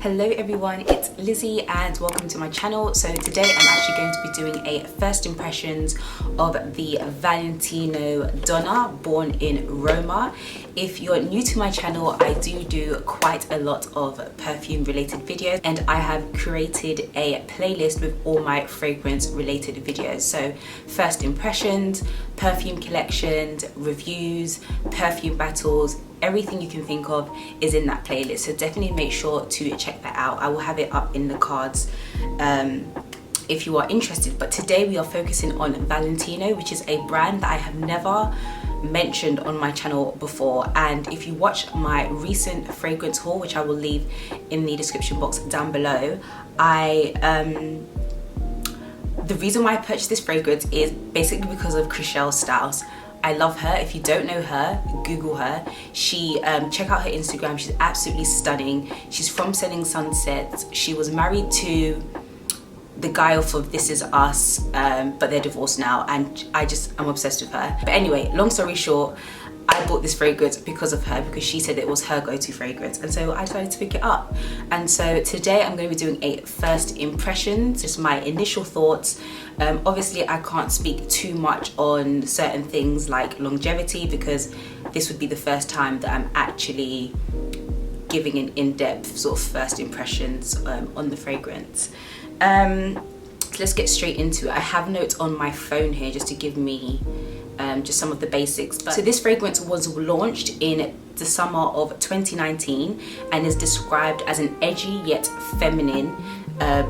Hello everyone, it's Lizzie and welcome to my channel. So today I'm actually going to be doing a first impressions of the Valentino Donna born in Roma. If you're new to my channel, I do quite a lot of perfume related videos and I have created a playlist with all my fragrance related videos. So first impressions, perfume collections, reviews, perfume battles, everything you can think of is in that playlist, so definitely make sure to check that out. I will have it up in the cards if you are interested. But today we are focusing on Valentino, which is a brand that I have never mentioned on my channel before. And if you watch my recent fragrance haul, which I will leave in the description box down below, the reason why I purchased this fragrance is basically because of Chrishell's styles. I love her. If you don't know her, Google her. She check out her Instagram. She's absolutely stunning. She's from Selling Sunsets. She was married to the guy off of This Is Us, but they're divorced now, and I'm obsessed with her. But anyway, long story short, I bought this fragrance because of her, because she said it was her go-to fragrance, and so I decided to pick it up. And so today I'm going to be doing a first impressions, just my initial thoughts. Obviously I can't speak too much on certain things like longevity, because this would be the first time that I'm actually giving an in-depth sort of first impressions on the fragrance. So let's get straight into it. I have notes on my phone here just to give me just some of the basics. So this fragrance was launched in the summer of 2019 and is described as an edgy yet feminine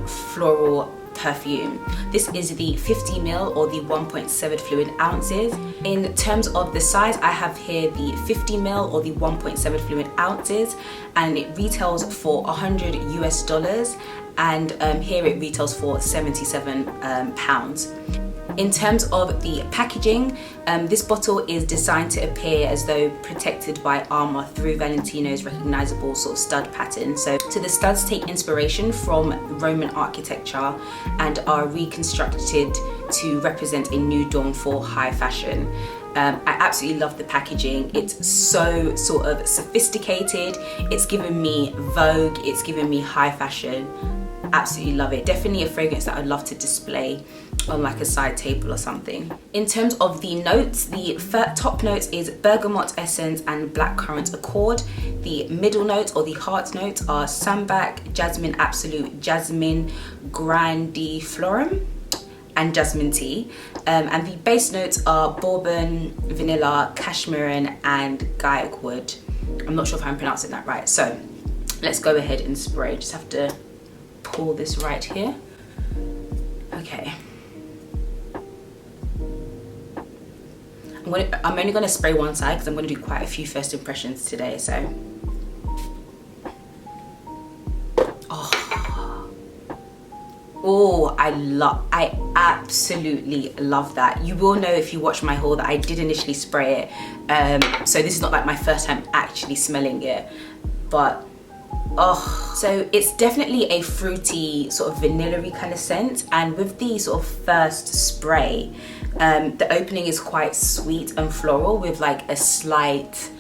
floral perfume. This is the 50 ml or the 1.7 fluid ounces. In terms of the size, I have here the 50 ml or the 1.7 fluid ounces, and it retails for $100 US, and here it retails for 77 pounds. In terms of the packaging, this bottle is designed to appear as though protected by armor through Valentino's recognizable sort of stud pattern. So the studs take inspiration from Roman architecture and are reconstructed to represent a new dawn for high fashion. I absolutely love the packaging. It's so sort of sophisticated. It's given me Vogue, it's given me high fashion. Absolutely love it. Definitely a fragrance that I'd love to display on like a side table or something. In terms of the notes, the top notes is bergamot essence and blackcurrant accord. The middle notes or the heart notes are sambac, jasmine absolute, jasmine grandiflorum, and jasmine tea. And the base notes are bourbon, vanilla, cashmere, and gaiac wood. I'm not sure if I'm pronouncing that right. So let's go ahead and spray. Just have to pour this right here. Okay. I'm only going to spray one side because I'm going to do quite a few first impressions today. So, I absolutely love that. You will know if you watch my haul that I did initially spray it. So this is not like my first time actually smelling it, but so it's definitely a fruity sort of vanilla-y kind of scent, and with the sort of first spray, the opening is quite sweet and floral with like a slight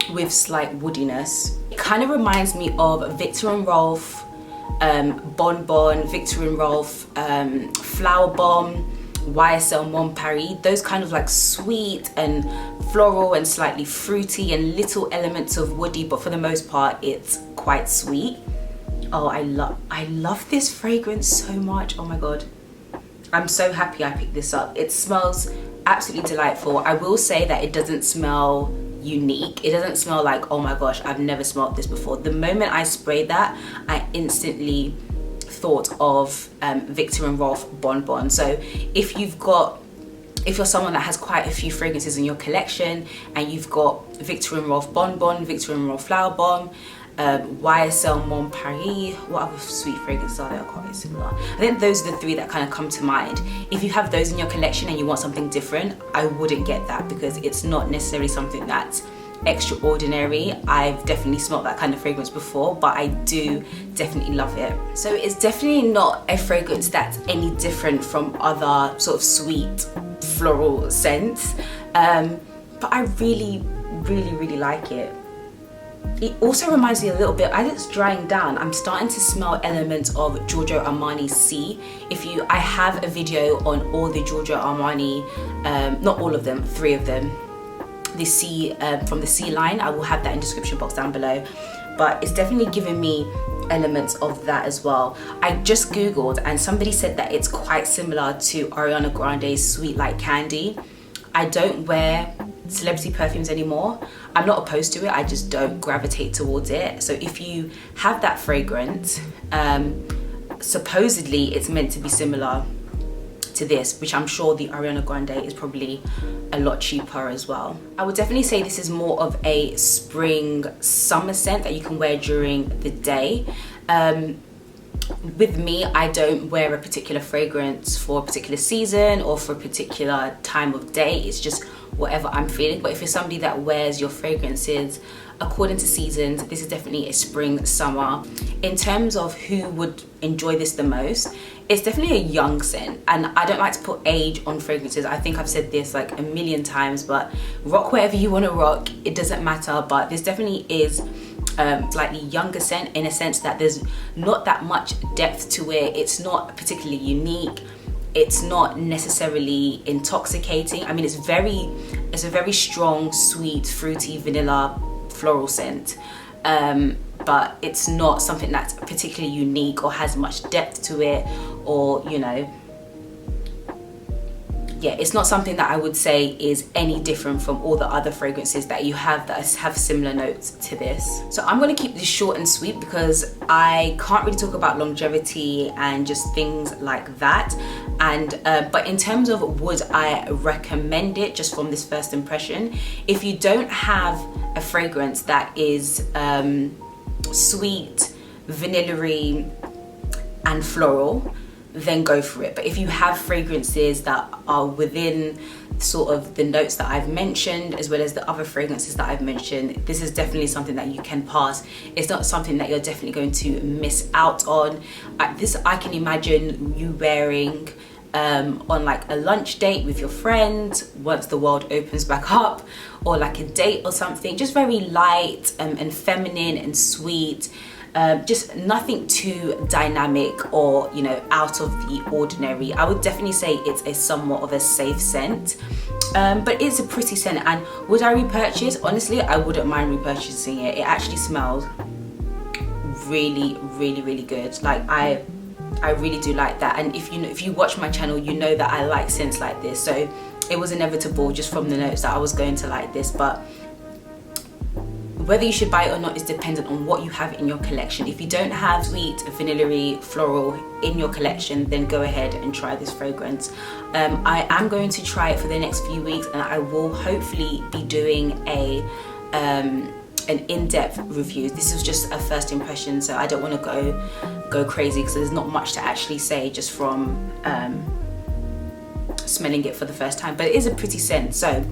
woodiness. It kind of reminds me of Viktor & Rolf Bonbon, Viktor & Rolf Flower Bomb, YSL Mon Paris, those kind of like sweet and floral and slightly fruity and little elements of woody, but for the most part it's quite sweet. I love this fragrance so much. Oh my god, I'm so happy I picked this up. It smells absolutely delightful. I will say that it doesn't smell unique. It doesn't smell like, oh my gosh, I've never smelled this before. The moment I sprayed that, I instantly thought of Viktor & Rolf Bonbon. So if you're someone that has quite a few fragrances in your collection and you've got Viktor & Rolf Bonbon, Viktor & Rolf Flower Bomb, YSL Mon Paris, what other sweet fragrances are there? Quite similar. I think those are the three that kind of come to mind. If you have those in your collection and you want something different, I wouldn't get that because it's not necessarily something that's extraordinary. I've definitely smelled that kind of fragrance before, but I do definitely love it. So it's definitely not a fragrance that's any different from other sort of sweet floral scents, but I really like it. It also reminds me a little bit, as it's drying down, I'm starting to smell elements of Giorgio Armani C. I have a video on all the Giorgio Armani, not all of them, 3 of them, the C, from the C line. I will have that in the description box down below. But it's definitely giving me elements of that as well. I just googled and somebody said that it's quite similar to Ariana Grande's Sweet Like Candy. I don't wear celebrity perfumes anymore. I'm not opposed to it, I just don't gravitate towards it. So if you have that fragrance, supposedly it's meant to be similar to this, which I'm sure the Ariana Grande is probably a lot cheaper as well. I would definitely say this is more of a spring summer scent that you can wear during the day. With me, I don't wear a particular fragrance for a particular season or for a particular time of day. It's just whatever I'm feeling. But if you're somebody that wears your fragrances according to seasons, this is definitely a spring summer. In terms of who would enjoy this the most, it's definitely a young scent, and I don't like to put age on fragrances. I think I've said this like a million times, but rock whatever you want to rock, it doesn't matter. But this definitely is slightly younger scent, in a sense that there's not that much depth to it. It's not particularly unique. It's not necessarily intoxicating. I mean, it's a very strong, sweet, fruity, vanilla, floral scent. But it's not something that's particularly unique or has much depth to it, or, you know, yeah, it's not something that I would say is any different from all the other fragrances that you have that have similar notes to this. So I'm going to keep this short and sweet because I can't really talk about longevity and just things like that. And but in terms of would I recommend it, just from this first impression, if you don't have a fragrance that is sweet, vanilla-y and floral, then go for it. But if you have fragrances that are within sort of the notes that I've mentioned, as well as the other fragrances that I've mentioned, this is definitely something that you can pass. It's not something that you're definitely going to miss out on. This I can imagine you wearing on like a lunch date with your friend once the world opens back up, or like a date or something. Just very light and feminine and sweet. Just nothing too dynamic or, you know, out of the ordinary. I would definitely say it's a somewhat of a safe scent, but it's a pretty scent. And would I repurchase? Honestly, I wouldn't mind repurchasing it. It actually smells really, really, really good. Like I really do like that. And if you watch my channel, you know that I like scents like this. So it was inevitable just from the notes that I was going to like this. But whether you should buy it or not is dependent on what you have in your collection. If you don't have sweet, vanilla-y, floral in your collection, then go ahead and try this fragrance. I am going to try it for the next few weeks, and I will hopefully be doing an in-depth review. This is just a first impression, so I don't want to go crazy because there's not much to actually say just from smelling it for the first time. But it is a pretty scent, so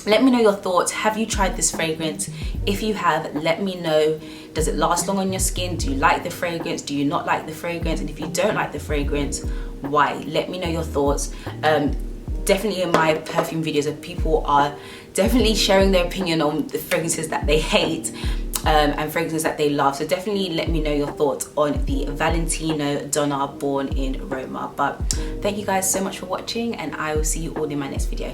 let me know your thoughts. Have you tried this fragrance? If you have, let me know. Does it last long on your skin? Do you like the fragrance? Do you not like the fragrance? And if you don't like the fragrance, why? Let me know your thoughts. Definitely in my perfume videos, people are definitely sharing their opinion on the fragrances that they hate and fragrances that they love. So definitely let me know your thoughts on the Valentino Donna Born in Roma. But thank you guys so much for watching, and I will see you all in my next video.